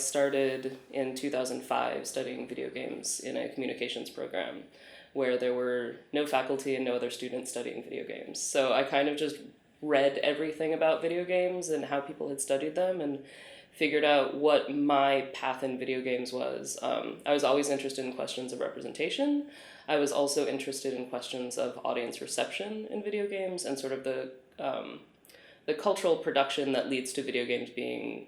started in 2005 studying video games in a communications program where there were no faculty and no other students studying video games. So I kind of just read everything about video games and how people had studied them and figured out what my path in video games was. I was always interested in questions of representation. I was also interested in questions of audience reception in video games and sort of the cultural production that leads to video games being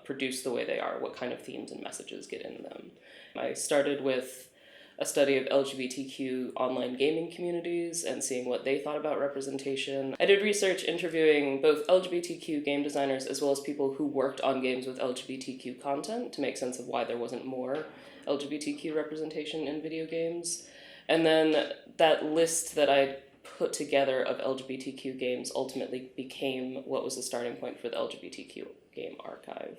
produced the way they are, what kind of themes and messages get in them. I started with a study of LGBTQ online gaming communities and seeing what they thought about representation. I did research interviewing both LGBTQ game designers as well as people who worked on games with LGBTQ content to make sense of why there wasn't more LGBTQ representation in video games. And then that list that I put together of LGBTQ games ultimately became what was the starting point for the LGBTQ Game Archive.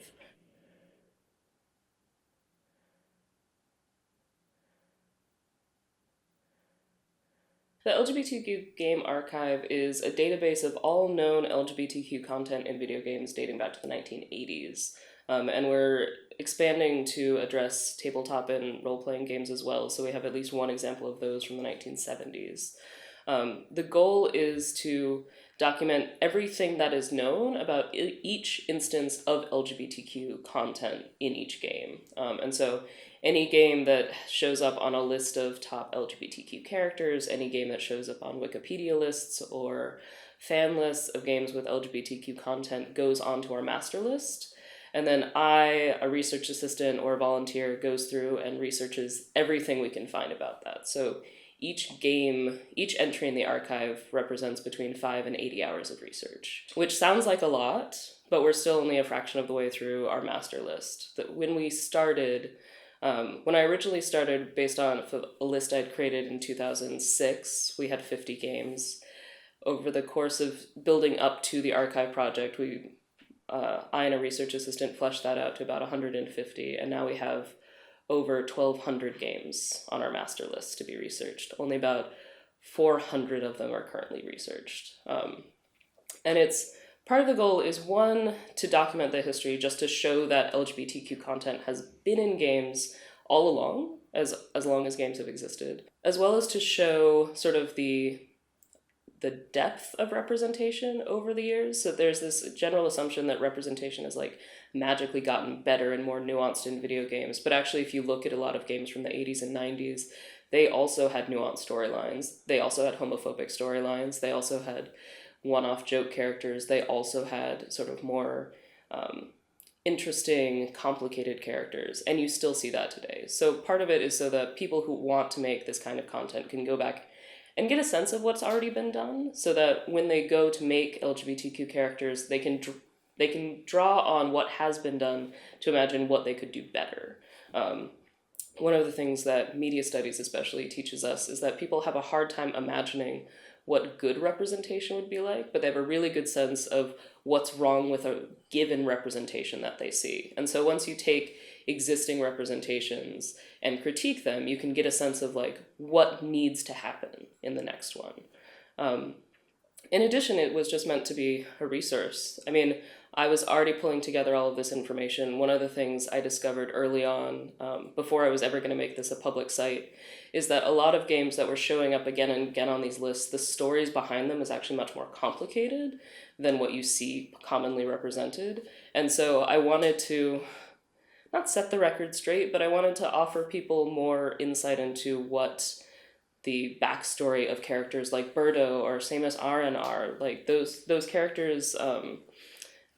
The LGBTQ Game Archive is a database of all known LGBTQ content in video games dating back to the 1980s. And we're expanding to address tabletop and role-playing games as well, so we have at least one example of those from the 1970s. The goal is to document everything that is known about each instance of LGBTQ content in each game. And so any game that shows up on a list of top LGBTQ characters, any game that shows up on Wikipedia lists or fan lists of games with LGBTQ content goes onto our master list. And then I, a research assistant or a volunteer, goes through and researches everything we can find about that. So each entry in the archive represents between 5 and 80 hours of research, which sounds like a lot, but we're still only a fraction of the way through our master list. When we started, when I originally started based on a list I'd created in 2006, we had 50 games. Over the course of building up to the archive project, I and a research assistant fleshed that out to about 150, and now we have over 1,200 games on our master list to be researched. Only about 400 of them are currently researched. And part of the goal is, one, to document the history, just to show that LGBTQ content has been in games all along, as long as games have existed, as well as to show sort of the depth of representation over the years. So there's this general assumption that representation has magically gotten better and more nuanced in video games. But actually, if you look at a lot of games from the 80s and 90s, they also had nuanced storylines. They also had homophobic storylines. They also had one-off joke characters. They also had sort of more interesting, complicated characters. And you still see that today. So part of it is so that people who want to make this kind of content can go back and get a sense of what's already been done, so that when they go to make LGBTQ characters, they can draw on what has been done to imagine what they could do better. One of the things that media studies especially teaches us is that people have a hard time imagining what good representation would be like, but they have a really good sense of what's wrong with a given representation that they see. And so once you take existing representations and critique them, you can get a sense of what needs to happen in the next one. In addition, it was just meant to be a resource. I mean, I was already pulling together all of this information. One of the things I discovered early on, before I was ever going to make this a public site, is that a lot of games that were showing up again and again on these lists, the stories behind them is actually much more complicated than what you see commonly represented. And so I wanted to not set the record straight, but I wanted to offer people more insight into what the backstory of characters like Birdo or Samus Aran are. Those characters'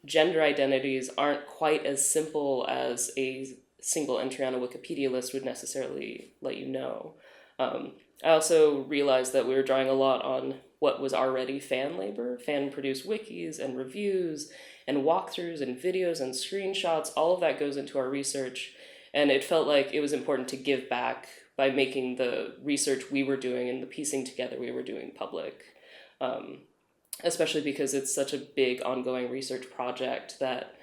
gender identities aren't quite as simple as a single entry on a Wikipedia list would necessarily let you know. I also realized that we were drawing a lot on what was already fan labor, fan-produced wikis and reviews and walkthroughs and videos and screenshots. All of that goes into our research, and it felt like it was important to give back by making the research we were doing and the piecing together we were doing public, especially because it's such a big ongoing research project that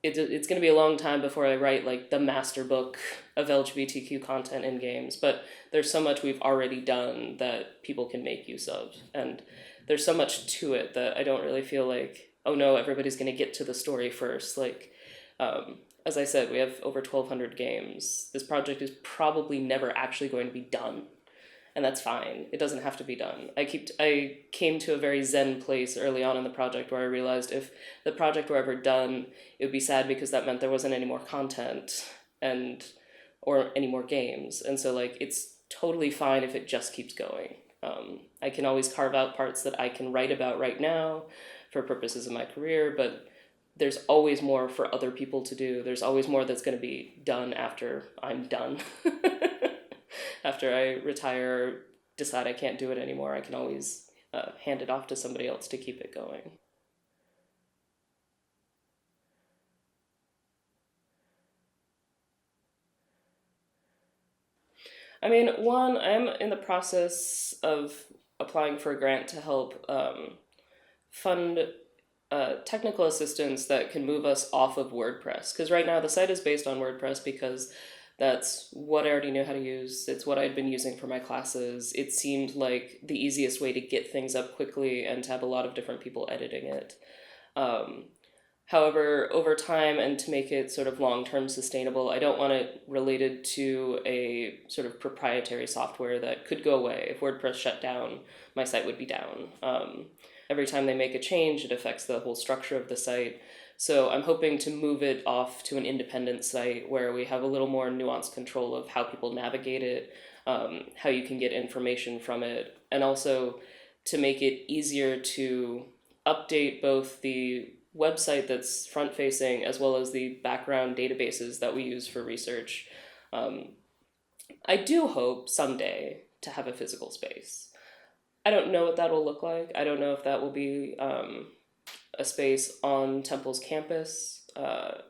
it's going to be a long time before I write the master book of LGBTQ content in games, but there's so much we've already done that people can make use of, and there's so much to it that I don't really feel like, oh no, everybody's going to get to the story first. As I said, we have over 1,200 games. This project is probably never actually going to be done, and that's fine. It doesn't have to be done. I came to a very zen place early on in the project where I realized if the project were ever done, it would be sad because that meant there wasn't any more content or any more games. And so like it's totally fine if it just keeps going. I can always carve out parts that I can write about right now for purposes of my career, but there's always more for other people to do. There's always more that's going to be done after I'm done. After I retire or decide I can't do it anymore, I can always hand it off to somebody else to keep it going. I mean, one, I'm in the process of applying for a grant to help fund technical assistance that can move us off of WordPress. Because right now the site is based on WordPress because that's what I already knew how to use. It's what I'd been using for my classes. It seemed like the easiest way to get things up quickly and to have a lot of different people editing it. However, over time and to make it sort of long-term sustainable, I don't want it related to a sort of proprietary software that could go away. If WordPress shut down, my site would be down. Every time they make a change, it affects the whole structure of the site. So I'm hoping to move it off to an independent site where we have a little more nuanced control of how people navigate it, how you can get information from it, and also to make it easier to update both the website that's front-facing as well as the background databases that we use for research. I do hope someday to have a physical space. I don't know what that will look like. I don't know if that will be a space on Temple's campus. I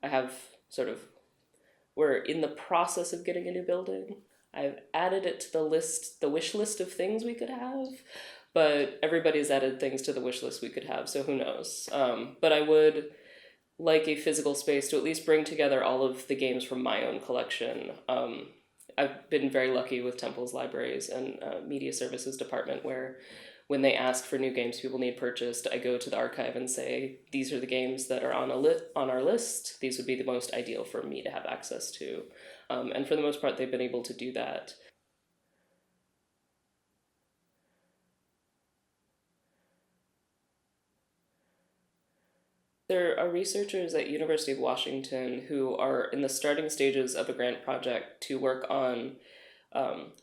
have we're in the process of getting a new building. I've added it to the wish list of things we could have, but everybody's added things to the wish list we could have, so who knows. But I would like a physical space to at least bring together all of the games from my own collection. I've been very lucky with Temple's libraries and media services department where when they ask for new games people need purchased, I go to the archive and say, these are the games that are on our list. These would be the most ideal for me to have access to. And for the most part, they've been able to do that. There are researchers at University of Washington who are in the starting stages of a grant project to work on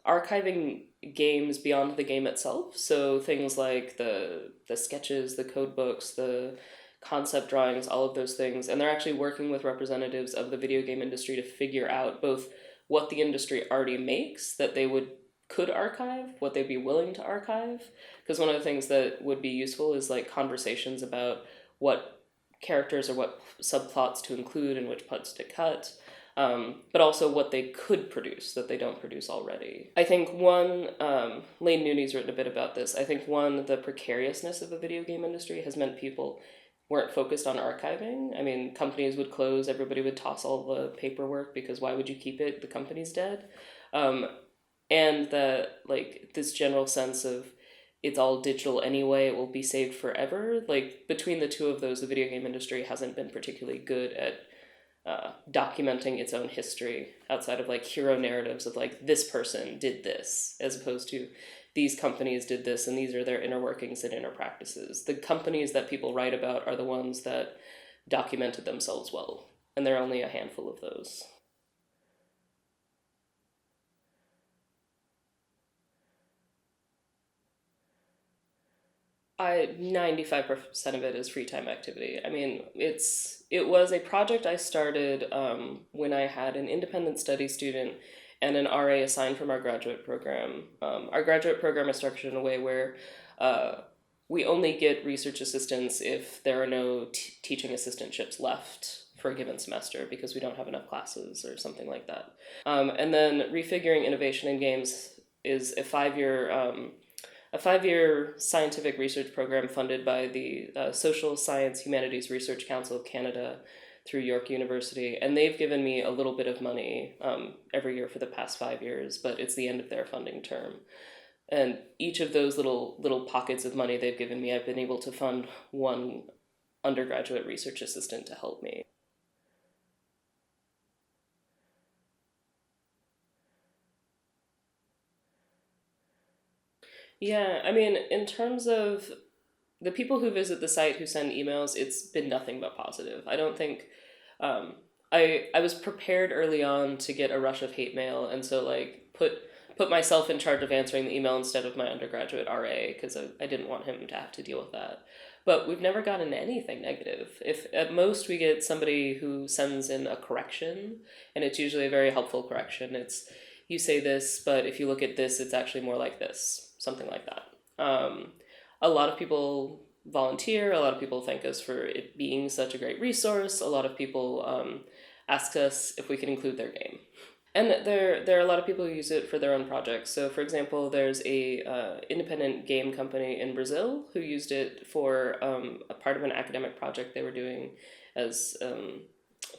archiving games beyond the game itself. So things like the sketches, the code books, the concept drawings, all of those things. And they're actually working with representatives of the video game industry to figure out both what the industry already makes that they could archive, what they'd be willing to archive. Because one of the things that would be useful is like conversations about what characters or what subplots to include and which parts to cut, but also what they could produce that they don't produce already. I think one, Lane Nooney's written a bit about this, I think one, the precariousness of the video game industry has meant people weren't focused on archiving. I mean, companies would close, everybody would toss all the paperwork because why would you keep it? The company's dead. And this general sense of it's all digital anyway, it will be saved forever. Like, between the two of those, the video game industry hasn't been particularly good at documenting its own history outside of like hero narratives of like this person did this, as opposed to these companies did this and these are their inner workings and inner practices. The companies that people write about are the ones that documented themselves well, and there are only a handful of those. 95% of it is free time activity. I mean, it was a project I started when I had an independent study student and an RA assigned from our graduate program. Our graduate program is structured in a way where we only get research assistants if there are no teaching assistantships left for a given semester because we don't have enough classes or something like that. And then Refiguring Innovation in Games is a five-year scientific research program funded by the Social Science Humanities Research Council of Canada through York University, and they've given me a little bit of money every year for the past 5 years, but it's the end of their funding term. And each of those little pockets of money they've given me, I've been able to fund one undergraduate research assistant to help me. Yeah, I mean, in terms of the people who visit the site who send emails, it's been nothing but positive. I don't think um, I was prepared early on to get a rush of hate mail, and so like put myself in charge of answering the email instead of my undergraduate RA because I didn't want him to have to deal with that. But we've never gotten anything negative. If at most we get somebody who sends in a correction, and it's usually a very helpful correction. It's you say this, but if you look at this, it's actually more like this, something like that. A lot of people volunteer. A lot of people thank us for it being such a great resource. A lot of people ask us if we can include their game. And there are a lot of people who use it for their own projects. So, for example, there's a independent game company in Brazil who used it for a part of an academic project they were doing as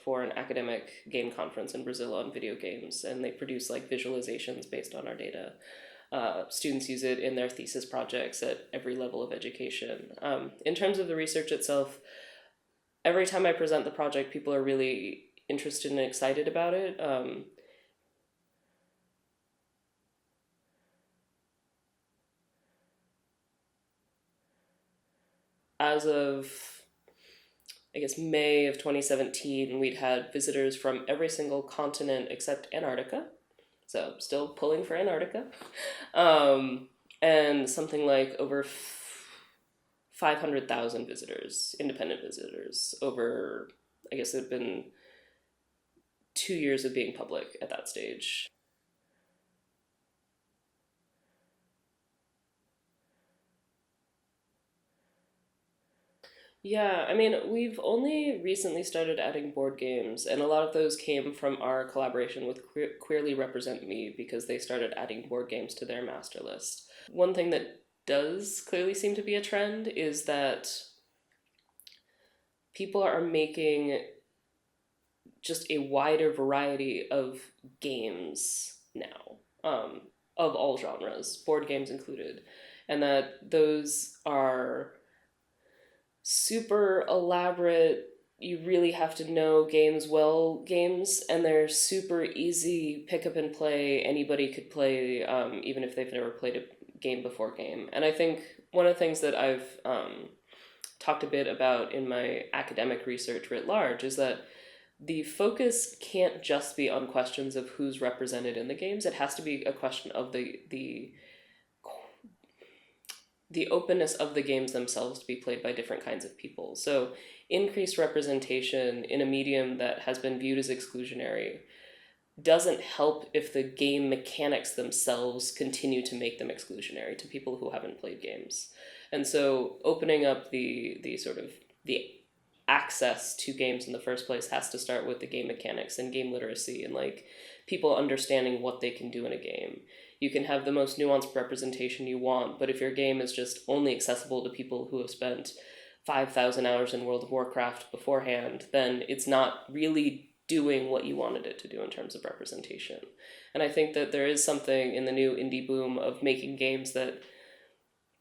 for an academic game conference in Brazil on video games, and they produce like visualizations based on our data. Students use it in their thesis projects at every level of education. In terms of the research itself, every time I present the project, people are really interested and excited about it. As of, I guess, May of 2017, we'd had visitors from every single continent except Antarctica. So still pulling for Antarctica. And something like over 500,000 visitors, independent visitors, over, I guess it had been 2 years of being public at that stage. Yeah, I mean, we've only recently started adding board games, and a lot of those came from our collaboration with Queerly Represent Me because they started adding board games to their master list. One thing that does clearly seem to be a trend is that people are making just a wider variety of games now, of all genres, board games included, and that those are super elaborate, you really have to know games well games, and they're super easy pick up and play. Anybody could play, even if they've never played a game before game. And I think one of the things that I've talked a bit about in my academic research writ large is that the focus can't just be on questions of who's represented in the games. It has to be a question of the openness of the games themselves to be played by different kinds of people. So increased representation in a medium that has been viewed as exclusionary doesn't help if the game mechanics themselves continue to make them exclusionary to people who haven't played games. And so opening up the sort of the access to games in the first place has to start with the game mechanics and game literacy and like people understanding what they can do in a game. You can have the most nuanced representation you want, but if your game is just only accessible to people who have spent 5,000 hours in World of Warcraft beforehand, then it's not really doing what you wanted it to do in terms of representation. And I think that there is something in the new indie boom of making games that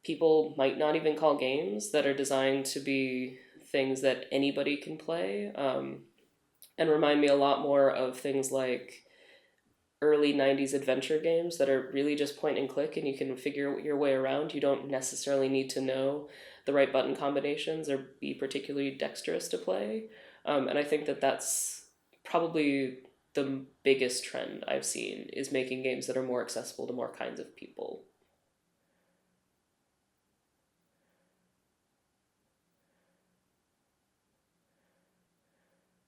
people might not even call games, that are designed to be things that anybody can play, and remind me a lot more of things like early 90s adventure games that are really just point and click and you can figure your way around. You don't necessarily need to know the right button combinations or be particularly dexterous to play. And I think that that's probably the biggest trend I've seen, is making games that are more accessible to more kinds of people.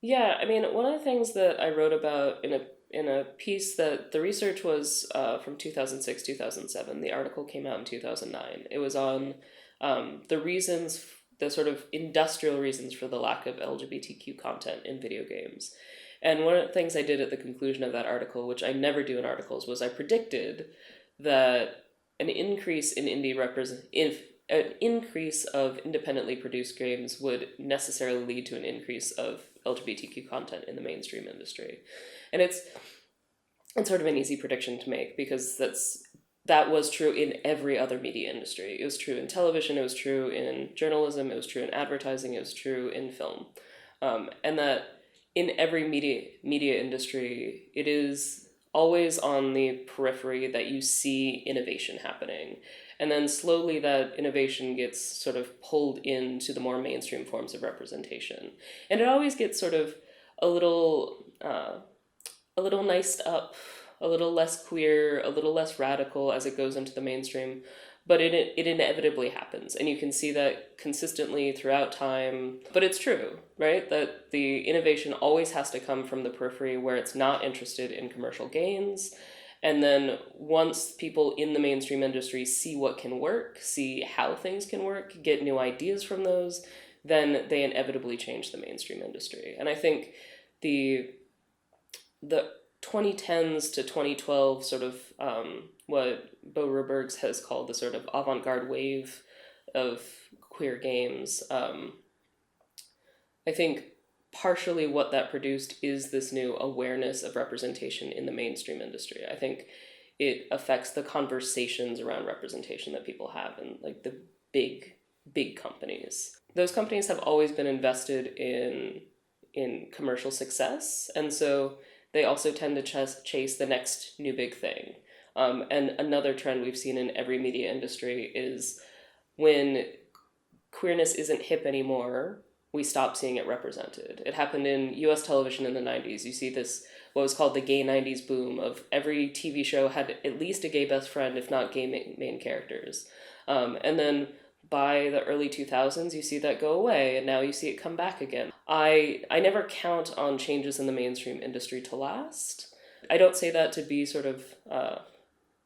Yeah, I mean, one of the things that I wrote about in a piece that the research was from 2006, 2007. The article came out in 2009. It was on the reasons, the sort of industrial reasons for the lack of LGBTQ content in video games. And one of the things I did at the conclusion of that article, which I never do in articles, was I predicted that an increase in indie represent if an increase of independently produced games would necessarily lead to an increase of LGBTQ content in the mainstream industry. And it's sort of an easy prediction to make because that was true in every other media industry. It was true in television, it was true in journalism, it was true in advertising, it was true in film. And that in every media industry, it is always on the periphery that you see innovation happening. And then slowly that innovation gets sort of pulled into the more mainstream forms of representation. And it always gets sort of a little niced up, a little less queer, a little less radical as it goes into the mainstream. But it inevitably happens. And you can see that consistently throughout time. But it's true, right? That the innovation always has to come from the periphery where it's not interested in commercial gains. And then once people in the mainstream industry see what can work, see how things can work, get new ideas from those, then they inevitably change the mainstream industry. And I think the 2010s to 2012 sort of what Bo Robergs has called the sort of avant-garde wave of queer games. I think partially what that produced is this new awareness of representation in the mainstream industry. I think it affects the conversations around representation that people have in like the big companies. Those companies have always been invested in commercial success, and so they also tend to chase the next new big thing. And another trend we've seen in every media industry is when queerness isn't hip anymore, we stop seeing it represented. It happened in US television in the 90s. You see this, what was called the gay 90s boom of every TV show had at least a gay best friend, if not gay main characters. And then by the early 2000s, you see that go away, and now you see it come back again. I never count on changes in the mainstream industry to last. I don't say that to be sort of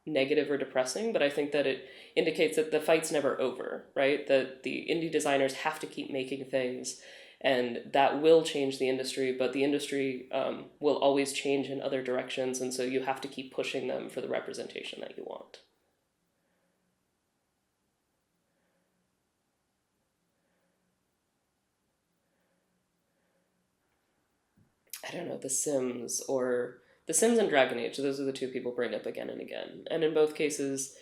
negative or depressing, but I think that it indicates that the fight's never over, right? That the indie designers have to keep making things, and that will change the industry, but the industry will always change in other directions, and so you have to keep pushing them for the representation that you want. I don't know, The Sims and Dragon Age, those are the two people bring up again and again. And in both cases,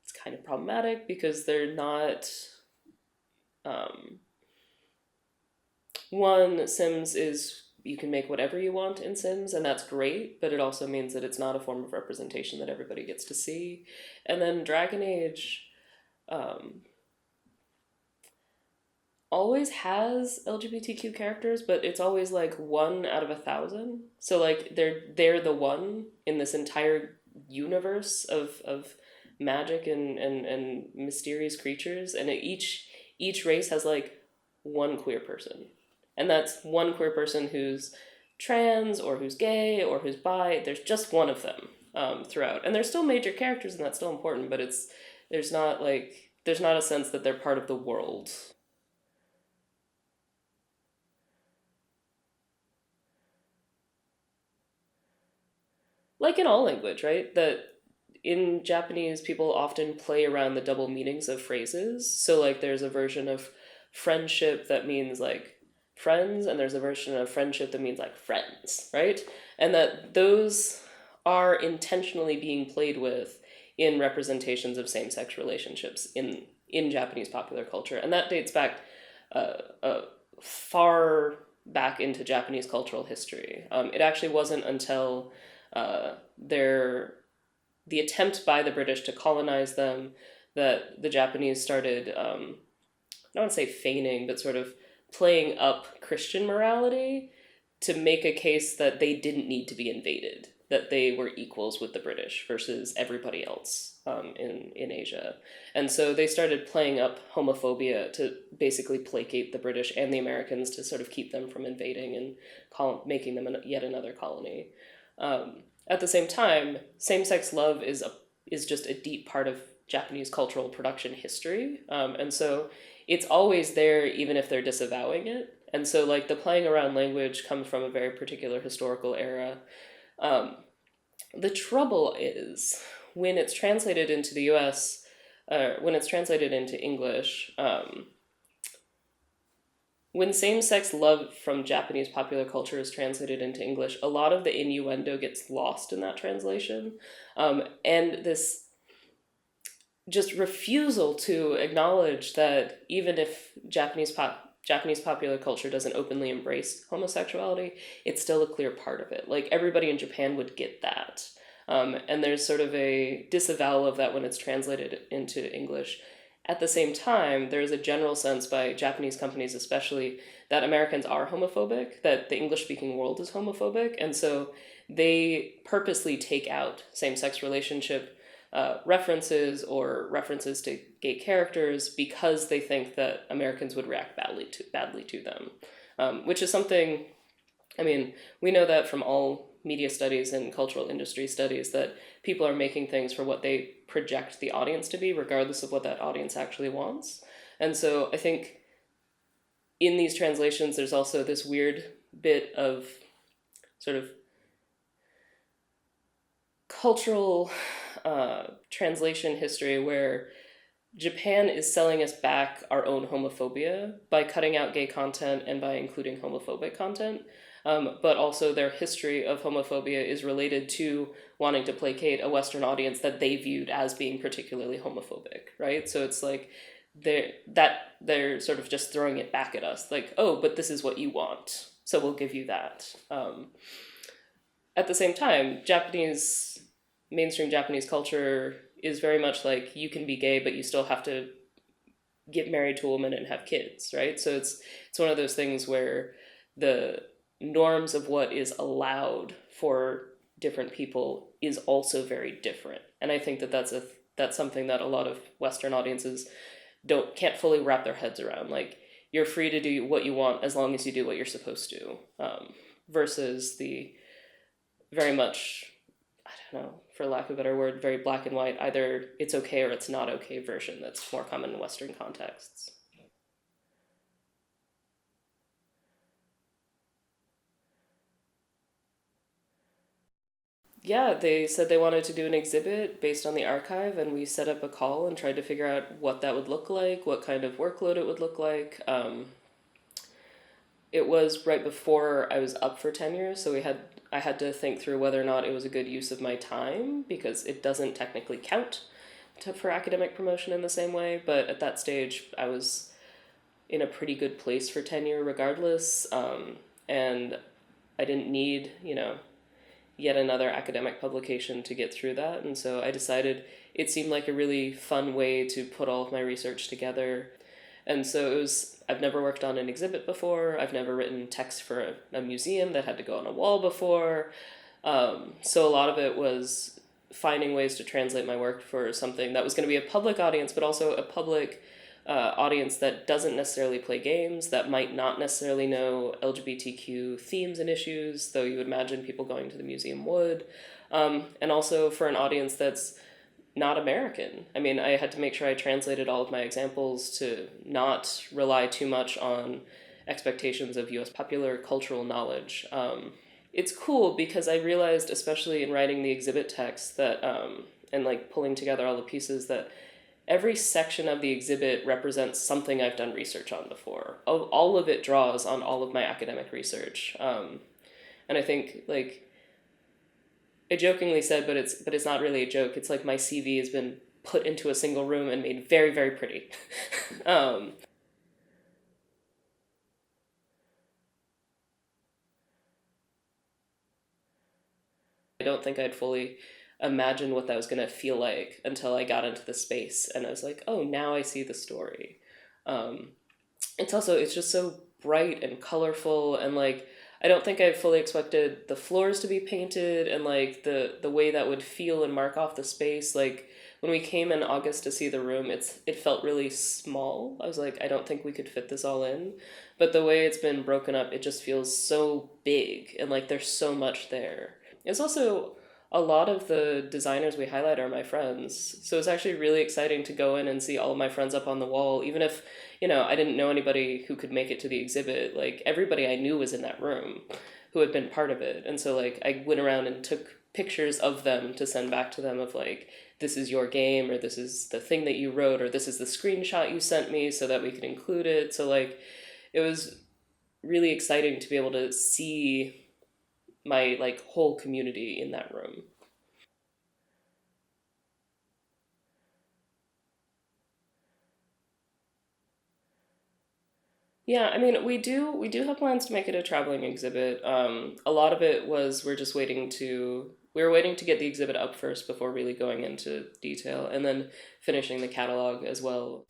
it's kind of problematic because they're not... one, Sims is, you can make whatever you want in Sims, and that's great, but it also means that it's not a form of representation that everybody gets to see. And then Dragon Age... always has LGBTQ characters, but it's always like 1 out of 1,000. So like they're the one in this entire universe of magic and mysterious creatures, and each race has like one queer person, and that's one queer person who's trans or who's gay or who's bi. There's just one of them throughout, and there's still major characters, and that's still important, but there's not a sense that they're part of the world. Like in all language, right? That in Japanese, people often play around the double meanings of phrases. So like there's a version of friendship that means like friends, and there's a version of friendship that means like friends, right? And that those are intentionally being played with in representations of same-sex relationships in Japanese popular culture. And that dates back far back into Japanese cultural history. It actually wasn't until the attempt by the British to colonize them that the Japanese started, I don't want to say feigning, but sort of playing up Christian morality to make a case that they didn't need to be invaded, that they were equals with the British versus everybody else in Asia. And so they started playing up homophobia to basically placate the British and the Americans to sort of keep them from invading and making them yet another colony. At the same time, same-sex love is just a deep part of Japanese cultural production history. And so it's always there even if they're disavowing it. And so like the playing around language comes from a very particular historical era. The trouble is when it's translated into the US, when it's translated into English, when same-sex love from Japanese popular culture is translated into English, a lot of the innuendo gets lost in that translation. And this just refusal to acknowledge that even if Japanese popular culture doesn't openly embrace homosexuality, it's still a clear part of it. Like everybody in Japan would get that. And there's sort of a disavowal of that when it's translated into English. At the same time, there is a general sense by Japanese companies especially that Americans are homophobic, that the English-speaking world is homophobic, and so they purposely take out same-sex relationship references or references to gay characters because they think that Americans would react badly to them, which is something, I mean, we know that from all media studies and cultural industry studies that people are making things for what they project the audience to be, regardless of what that audience actually wants. And so I think in these translations, there's also this weird bit of sort of cultural translation history where Japan is selling us back our own homophobia by cutting out gay content and by including homophobic content. But also their history of homophobia is related to wanting to placate a Western audience that they viewed as being particularly homophobic, right? So it's like they're sort of just throwing it back at us, like, oh, but this is what you want, so we'll give you that. At the same time, mainstream Japanese culture is very much like you can be gay, but you still have to get married to a woman and have kids, right? So it's one of those things where the norms of what is allowed for different people is also very different. And I think that that's something that a lot of Western audiences can't fully wrap their heads around. Like, you're free to do what you want as long as you do what you're supposed to, versus the very much, I don't know, for lack of a better word, very black and white, either it's okay or it's not okay version that's more common in Western contexts. Yeah, they said they wanted to do an exhibit based on the archive, and we set up a call and tried to figure out what that would look like, what kind of workload it would look like. It was right before I was up for tenure, so I had to think through whether or not it was a good use of my time because it doesn't technically count for academic promotion in the same way. But at that stage, I was in a pretty good place for tenure regardless, and I didn't need yet another academic publication to get through that. And so I decided it seemed like a really fun way to put all of my research together. And so I've never worked on an exhibit before. I've never written text for a museum that had to go on a wall before. So a lot of it was finding ways to translate my work for something that was going to be a public audience, but also a public audience that doesn't necessarily play games, that might not necessarily know LGBTQ themes and issues, though you would imagine people going to the museum would. And also for an audience that's not American. I mean, I had to make sure I translated all of my examples to not rely too much on expectations of US popular cultural knowledge. It's cool because I realized, especially in writing the exhibit text, that and like pulling together all the pieces, that every section of the exhibit represents something I've done research on before. All of it draws on all of my academic research. And I think, like, I jokingly said, but it's not really a joke. It's like my CV has been put into a single room and made very, very pretty. I don't think I'd fully imagine what that was going to feel like until I got into the space and I was like, oh, now I see the story. Um, it's just so bright and colorful, and like I don't think I fully expected the floors to be painted and like the way that would feel and mark off the space. Like when we came in August to see the room, it felt really small. I was like, I don't think we could fit this all in. But the way it's been broken up, it just feels so big and like there's so much there. It's also a lot of the designers we highlight are my friends. So it's actually really exciting to go in and see all of my friends up on the wall, even if, I didn't know anybody who could make it to the exhibit. Like everybody I knew was in that room who had been part of it. And so like I went around and took pictures of them to send back to them of like, this is your game, or this is the thing that you wrote, or this is the screenshot you sent me so that we could include it. So like it was really exciting to be able to see my like whole community in that room. Yeah, I mean, we do have plans to make it a traveling exhibit. A lot of it was we're just waiting to we were waiting to get the exhibit up first before really going into detail, and then finishing the catalog as well.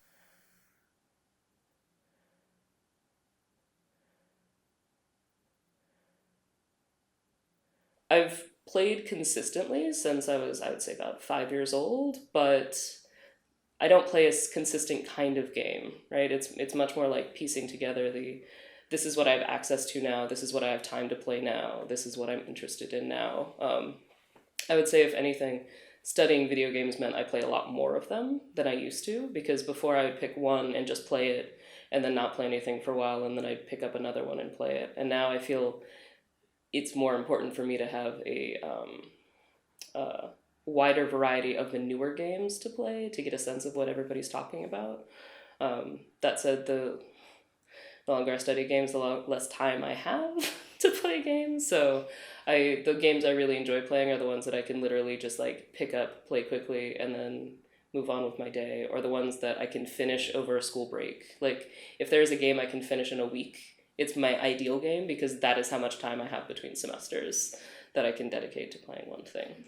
I've played consistently since I would say, about 5 years old, but I don't play a consistent kind of game, right? It's much more like piecing together the this is what I have access to now, this is what I have time to play now, this is what I'm interested in now. I would say, if anything, studying video games meant I play a lot more of them than I used to, because before I would pick one and just play it and then not play anything for a while, and then I'd pick up another one and play it. And now I feel it's more important for me to have a wider variety of the newer games to play to get a sense of what everybody's talking about. That said, the longer I study games, the less time I have to play games. So the games I really enjoy playing are the ones that I can literally just like pick up, play quickly, and then move on with my day, or the ones that I can finish over a school break. Like, if there's a game I can finish in a week, it's my ideal game, because that is how much time I have between semesters that I can dedicate to playing one thing.